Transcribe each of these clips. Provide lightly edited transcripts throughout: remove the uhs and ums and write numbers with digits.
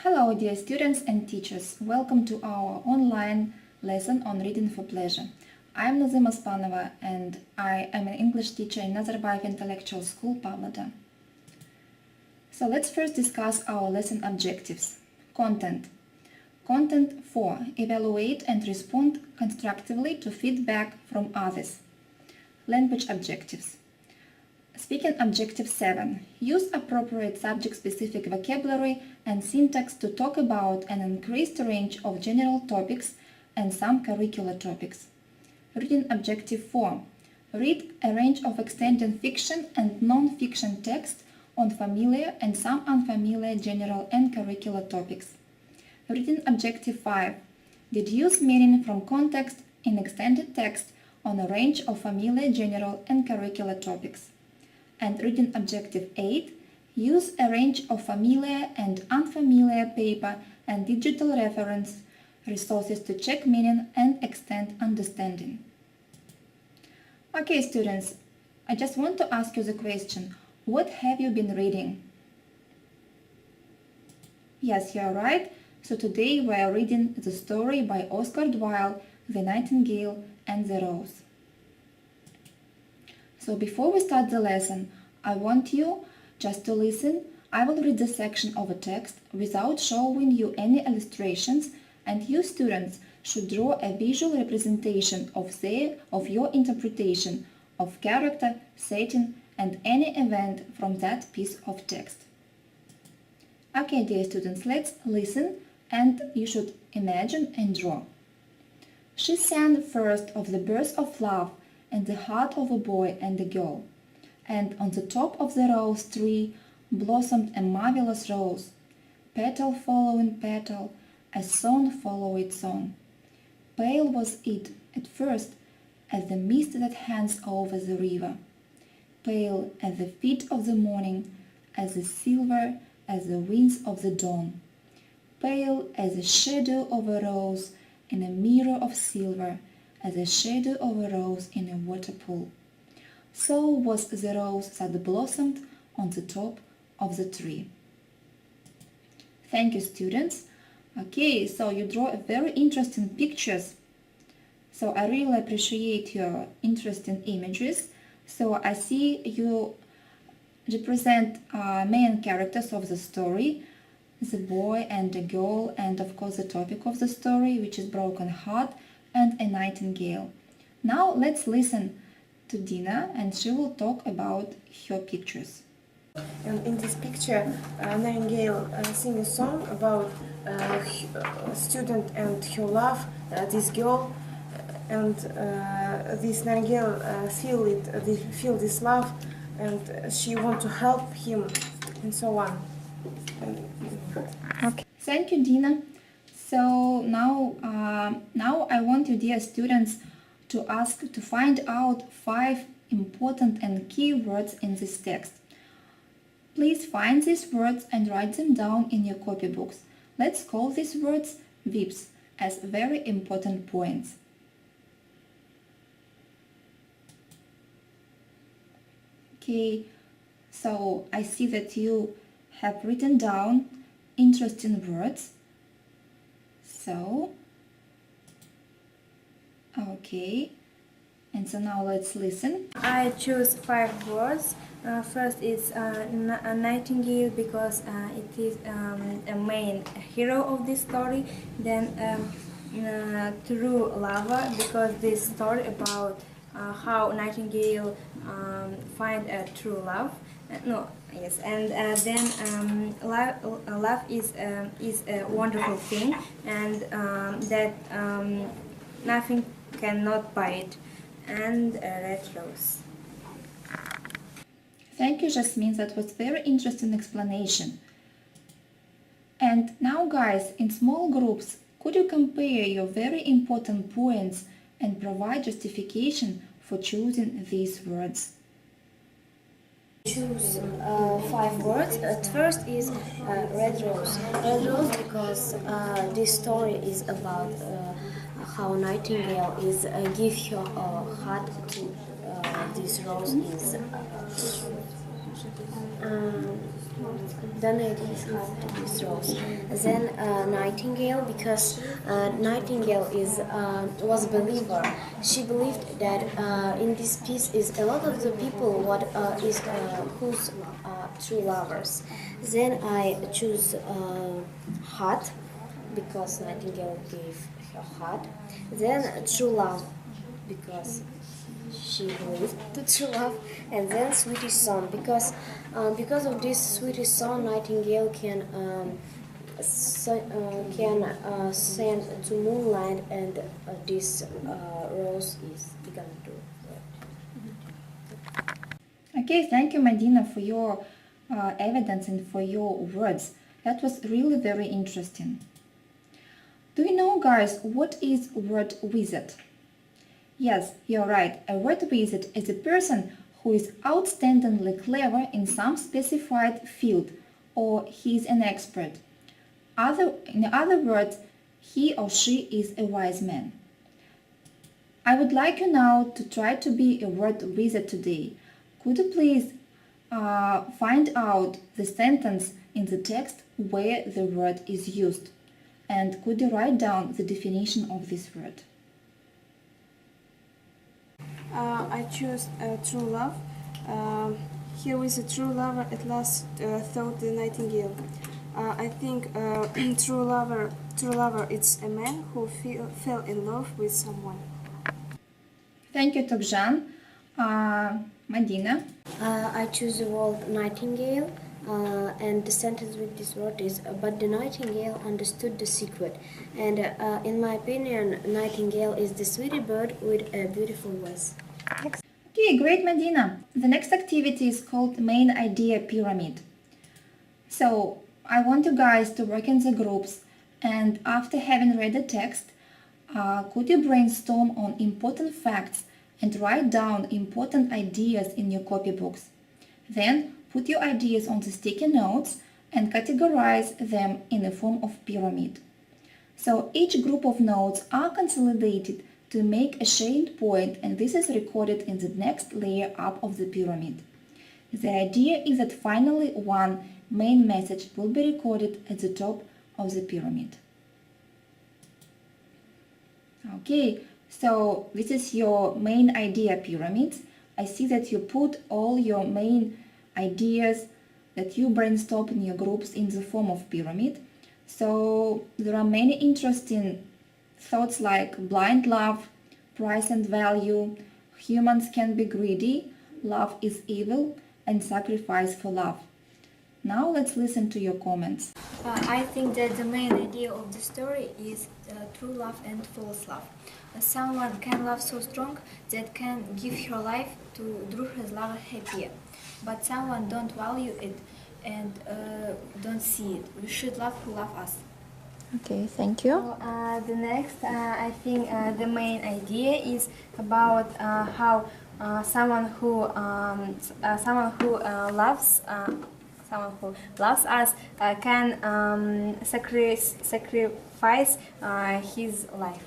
Hello dear students and teachers, welcome to our online lesson on reading for pleasure. I am Оспанова and I am an English teacher in Nazarbayev Intellectual School, Pavlodar. So let's first discuss our lesson objectives. Content. Content 4. Evaluate and respond constructively to feedback from others. Language objectives. Speaking objective 7. Use appropriate subject-specific vocabulary and syntax to talk about an increased range of general topics and some curricular topics. Reading objective 4. Read a range of extended fiction and non-fiction text on familiar and some unfamiliar general and curricular topics. Reading objective 5. Deduce meaning from context in extended text on a range of familiar general and curricular topics. And reading objective 8, use a range of familiar and unfamiliar paper and digital reference resources to check meaning and extend understanding. Okay students, I just want to ask you the question, what have you been reading? Yes, you are right. So today we are reading the story by Oscar Wilde, The Nightingale and the Rose. So before we start the lesson, I want you just to listen. I will read the section of a text without showing you any illustrations, and you students should draw a visual representation of your interpretation of character, setting, and any event from that piece of text. Okay, dear students, let's listen and you should imagine and draw. She sang first of the birth of love in the heart of a boy and a girl, and on the top of the rose tree blossomed a marvelous rose, petal following petal, as song followed song. Pale was it at first as the mist that hangs over the river, pale at the feet of the morning, as the silver as the wings of the dawn, pale as the shadow of a rose in a mirror of silver, as the shadow of a rose in a water pool. So was the rose that blossomed on the top of the tree. Thank you, students. Okay, so you draw very interesting pictures. So I really appreciate your interesting images. So I see you represent main characters of the story, the boy and the girl, and of course the topic of the story, which is broken heart and a nightingale. Now let's listen to Dina and she will talk about her pictures. And in this picture, Nightingale sings a song about a student and her love, this girl, and this Nightingale feel this love, and she want to help him, and so on. Okay. Thank you, Dina. So now I want you, dear students, to find out 5 important and key words in this text. Please find these words and write them down in your copybooks. Let's call these words VIPs as very important points. Okay, so I see that you have written down interesting words. So, okay, and so now let's listen. I choose 5 words. First is a nightingale because it is a main hero of this story. Then true lover because this story about how nightingale find a true love. Then love is a wonderful thing, and that nothing cannot buy it. And a red rose. Thank you, Jasmine. That was very interesting explanation. And now, guys, in small groups, could you compare your very important points and provide justification for choosing these words? Choose 5 words. First is red rose. Red rose because this story is about how Nightingale is give her heart to this rose is donate his heart to this rose. Then Nightingale, because Nightingale was a believer. She believed that in this piece is a lot of the people who's true lovers. Then I choose heart because Nightingale gave her heart. Then true love because she believed to true love, and then Swedish song because of this Swedish song, Nightingale can send to moonlight, and this rose is begun to red. Okay, thank you, Medina, for your evidence and for your words. That was really very interesting. Do you know, guys, what is word wizard? Yes, you're right. A word wizard is a person who is outstandingly clever in some specified field, or he is an expert. In other words, he or she is a wise man. I would like you now to try to be a word wizard today. Could you please find out the sentence in the text where the word is used? And could you write down the definition of this word? I choose true love. Here is a true lover at last, thought the nightingale. I think true lover it's a man who fell in love with someone. Thank you, Tokjan. Medina. I choose the word Nightingale, and the sentence with this word is, but the Nightingale understood the secret. And in my opinion, Nightingale is the sweetie bird with a beautiful voice. Okay, great, Medina. The next activity is called Main Idea Pyramid. So, I want you guys to work in the groups, and after having read the text, could you brainstorm on important facts and write down important ideas in your copybooks. Then put your ideas on the sticky notes and categorize them in the form of pyramid. So each group of notes are consolidated to make a shared point, and this is recorded in the next layer up of the pyramid. The idea is that finally one main message will be recorded at the top of the pyramid. Okay, so this is your main idea pyramid. I see that you put all your main ideas that you brainstorm in your groups in the form of pyramid. So there are many interesting thoughts like blind love, price and value, humans can be greedy, love is evil, and sacrifice for love. Now let's listen to your comments. I think that the main idea of the story is true love and false love. Someone can love so strong that can give her life to draw his lover happier, but someone don't value it and don't see it. We should love who love us. Okay, thank you. The next, I think the main idea is about how someone who loves us can sacrifice his life.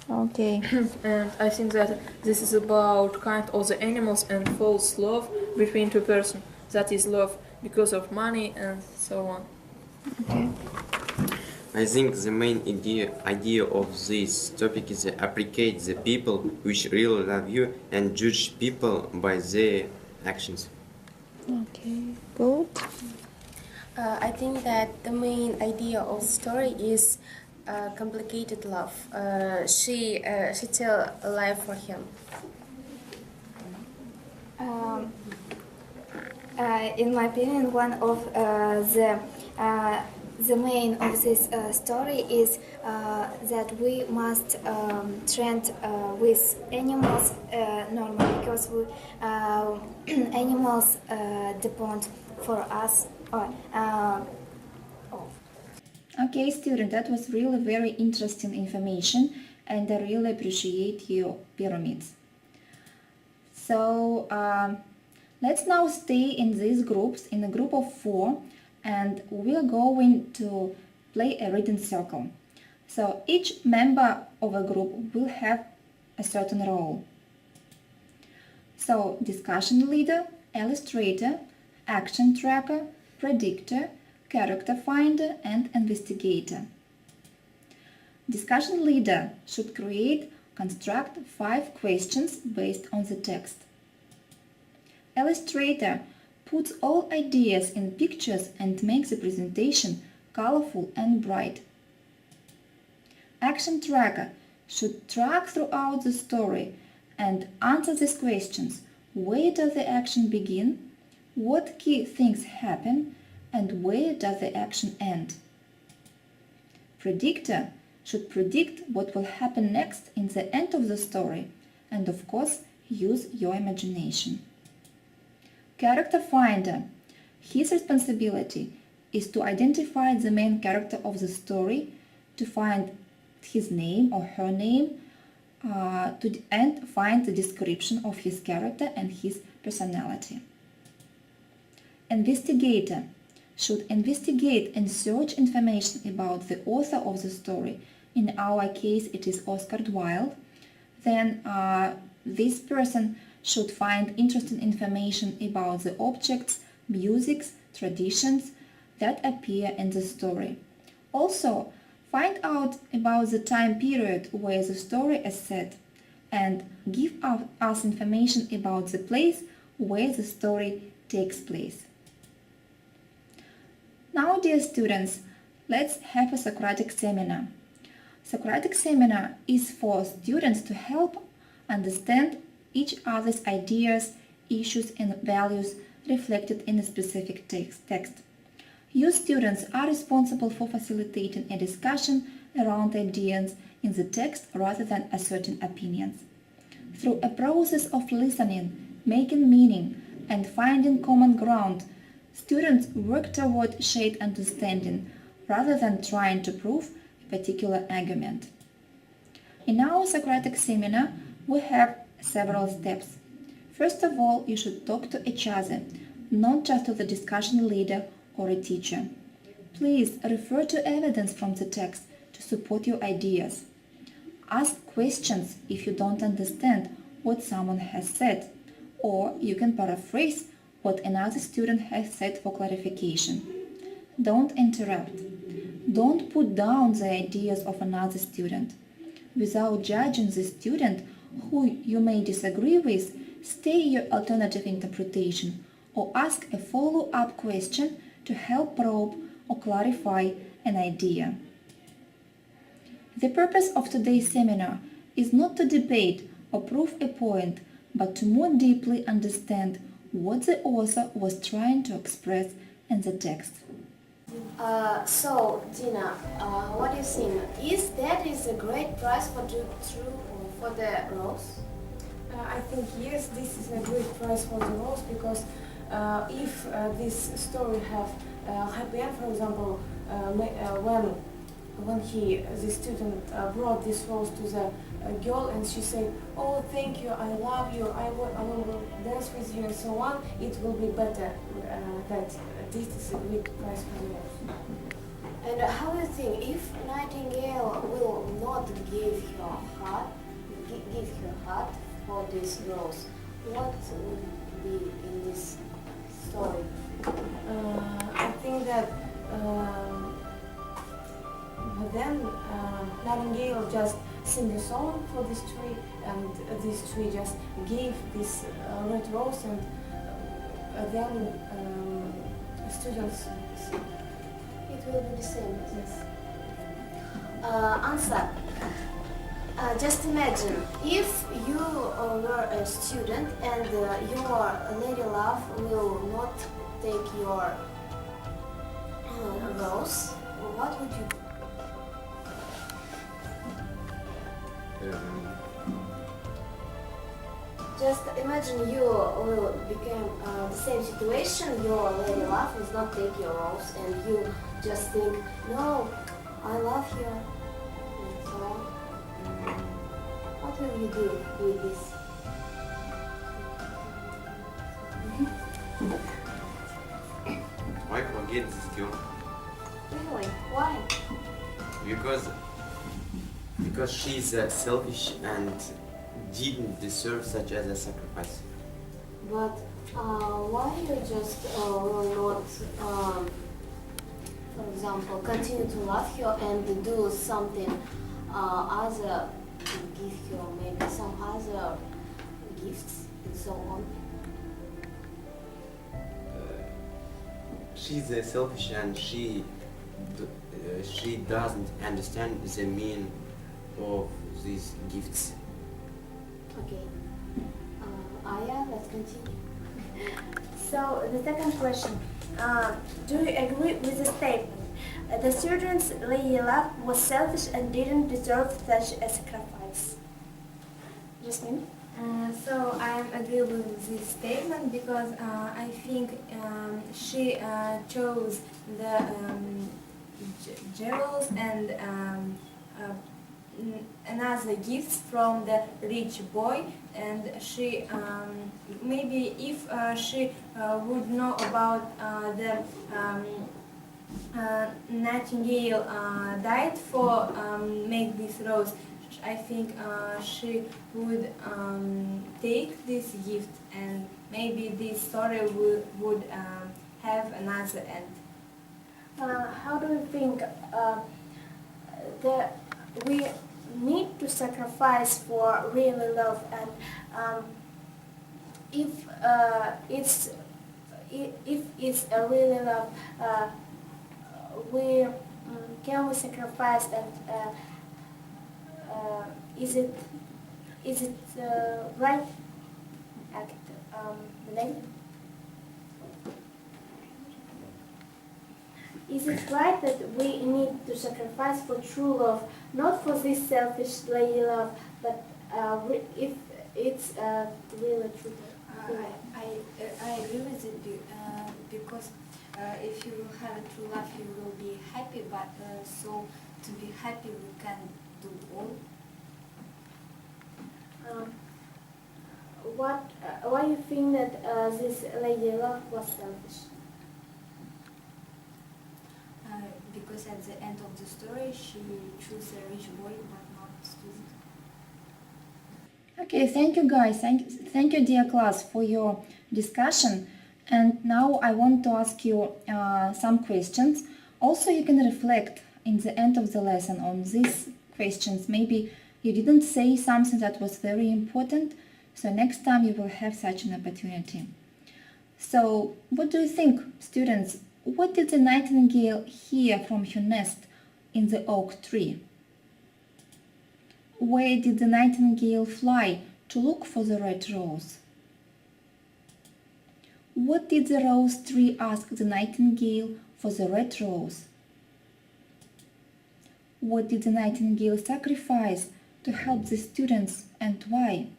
Okay. And I think that this is about kind of the animals and false love between two persons. That is love because of money and so on. Okay. I think the main idea of this topic is to appreciate the people which really love you and judge people by their actions. Okay, good. I think that the main idea of the story is complicated love. She tell a lie for him. In my opinion, one of the main of this story is that we must treat with animals normally, because animals depend for us. Okay, student, that was really very interesting information, and I really appreciate your pyramids. So let's now stay in these groups, in a group of 4, and we're going to play a reading circle. So each member of a group will have a certain role. So discussion leader, illustrator, action tracker, predictor, character finder, and investigator. Discussion leader should construct 5 questions based on the text. Illustrator puts all ideas in pictures and makes the presentation colorful and bright. Action tracker should track throughout the story and answer these questions. Where does the action begin? What key things happen? And where does the action end? Predictor should predict what will happen next in the end of the story and, of course, use your imagination. Character finder. His responsibility is to identify the main character of the story, to find his name or her name, and find the description of his character and his personality. Investigator should investigate and search information about the author of the story. In our case, it is Oscar Wilde. Then this person should find interesting information about the objects, musics, traditions that appear in the story. Also, find out about the time period where the story is set and give us information about the place where the story takes place. Now, dear students, let's have a Socratic seminar. Socratic seminar is for students to help understand each other's ideas, issues and values reflected in a specific text. You students are responsible for facilitating a discussion around ideas in the text rather than asserting opinions. Through a process of listening, making meaning, and finding common ground, students work toward shared understanding rather than trying to prove a particular argument. In our Socratic seminar, we have several steps. First of all, you should talk to each other, not just to the discussion leader or a teacher. Please refer to evidence from the text to support your ideas. Ask questions if you don't understand what someone has said, or you can paraphrase what another student has said for clarification. Don't interrupt. Don't put down the ideas of another student. Without judging the student who you may disagree with, state your alternative interpretation or ask a follow-up question to help probe or clarify an idea. The purpose of today's seminar is not to debate or prove a point, but to more deeply understand what the author was trying to express in the text. So, Dina, what do you think? Is a great prize for the rose? I think yes, this is a great prize for the rose because if this story have happy end, for example, when the student brought this rose to the girl and she said, "Oh, thank you, I love you, I will dance with you," and so on, it will be better that this is a great prize for the rose. And how do you think if Nightingale will not give her heart for this rose, what would be in this story? I think that then Nightingale just sing a song for this tree, and this tree just gave this red rose, and then students. It will be the same. Yes. Answer. Just imagine if you were a student and your lady love will not take your rose. What would you do? Just imagine you will become the same situation. Your lady love will not take your rose, and you just think, "No, I love her." And so on. What will you do with this? Why forget this girl? Really? Why? Because she's selfish and didn't deserve such as a sacrifice. But Why you just not, for example, continue to love her and do something other to give her maybe some other gifts and so on? She's selfish and she doesn't understand the meaning of these gifts. Okay. Aya, let's continue. So the second question, do you agree with the statement? The student's lady love was selfish and didn't deserve such a sacrifice. Jasmine? So I agree with this statement because I think she chose the jewels and another gifts from the rich boy, and she maybe if she would know about the Nightingale died for make this rose, I think she would take this gift, and maybe this story would have another end. How do you think that we need to sacrifice for really love, and if it's a really love, we can we sacrifice, and is it right act, Renee? Is it right that we need to sacrifice for true love, not for this selfish lady love, but if it's really true? I agree with it because if you have a true love, you will be happy. But so to be happy, we can do all. Why you think that this lady love was selfish? Because at the end of the story, she chose a rich boy, but not a student. Okay, thank you guys. Thank you, dear class, for your discussion. And now I want to ask you some questions. Also, you can reflect in the end of the lesson on these questions. Maybe you didn't say something that was very important, so next time you will have such an opportunity. So, what do you think, students? What did the nightingale hear from her nest in the oak tree? Where did the nightingale fly to look for the red rose? What did the rose tree ask the nightingale for the red rose? What did the nightingale sacrifice to help the students, and why?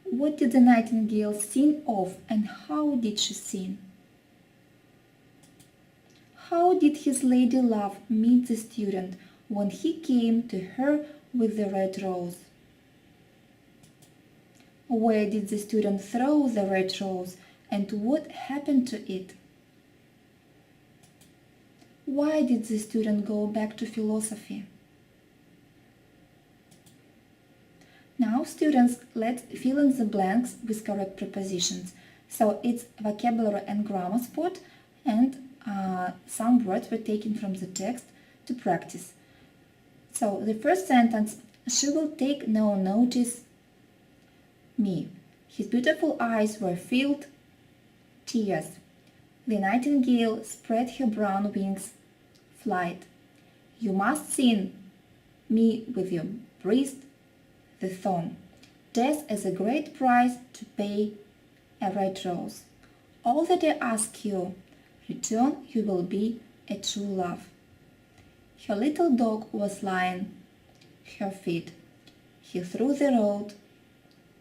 What did the nightingale sing of, and how did she sing? How did his lady love meet the student when he came to her with the red rose? Where did the student throw the red rose, and what happened to it? Why did the student go back to philosophy? Now, students, let's fill in the blanks with correct prepositions. So it's vocabulary and grammar spot, and some words were taken from the text to practice. So the first sentence, she will take no notice me. His beautiful eyes were filled tears. The nightingale spread her brown wings, flight. You must sing me with your breast, the thorn. Death is a great price to pay, a red rose. All that I ask you, return you will be a true love. Her little dog was lying, her feet. He threw the road,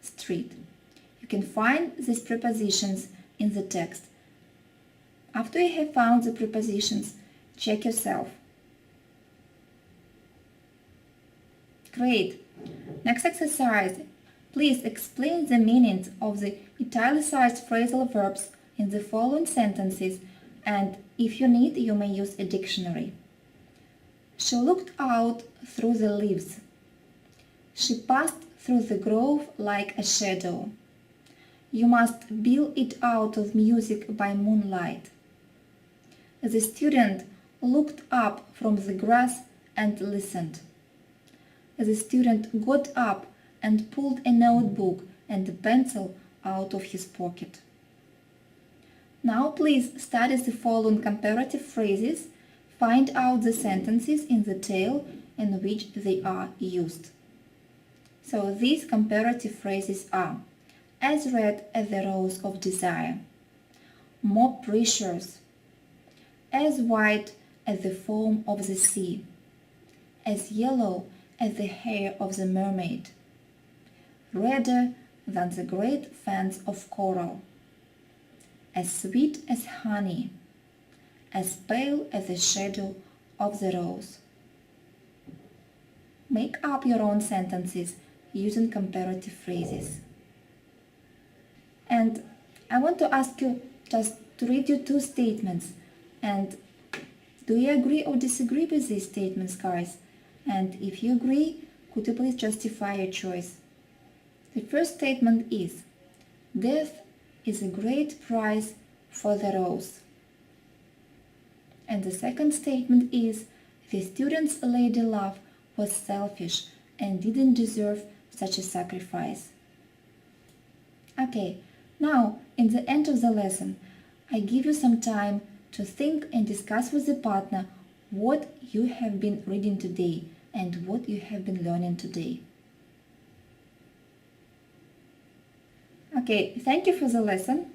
street. You can find these prepositions in the text. After you have found the prepositions, check yourself. Great. Next exercise. Please explain the meanings of the italicized phrasal verbs in the following sentences, and if you need, you may use a dictionary. She looked out through the leaves. She passed through the grove like a shadow. You must build it out of music by moonlight. The student looked up from the grass and listened. The student got up and pulled a notebook and a pencil out of his pocket. Now please study the following comparative phrases. Find out the sentences in the tale in which they are used. So these comparative phrases are: as red as the rose of desire, more precious, as white as the foam of the sea, as yellow as the hair of the mermaid, redder than the great fans of coral, as sweet as honey, as pale as the shadow of the rose. Make up your own sentences using comparative phrases. And I want to ask you just to read you two statements. And do you agree or disagree with these statements, guys? And if you agree, could you please justify your choice? The first statement is: death is a great price for the rose. And the second statement is: the student's lady love was selfish and didn't deserve such a sacrifice. Okay, now in the end of the lesson, I give you some time to think and discuss with the partner what you have been reading today and what you have been learning today. Okay, thank you for the lesson.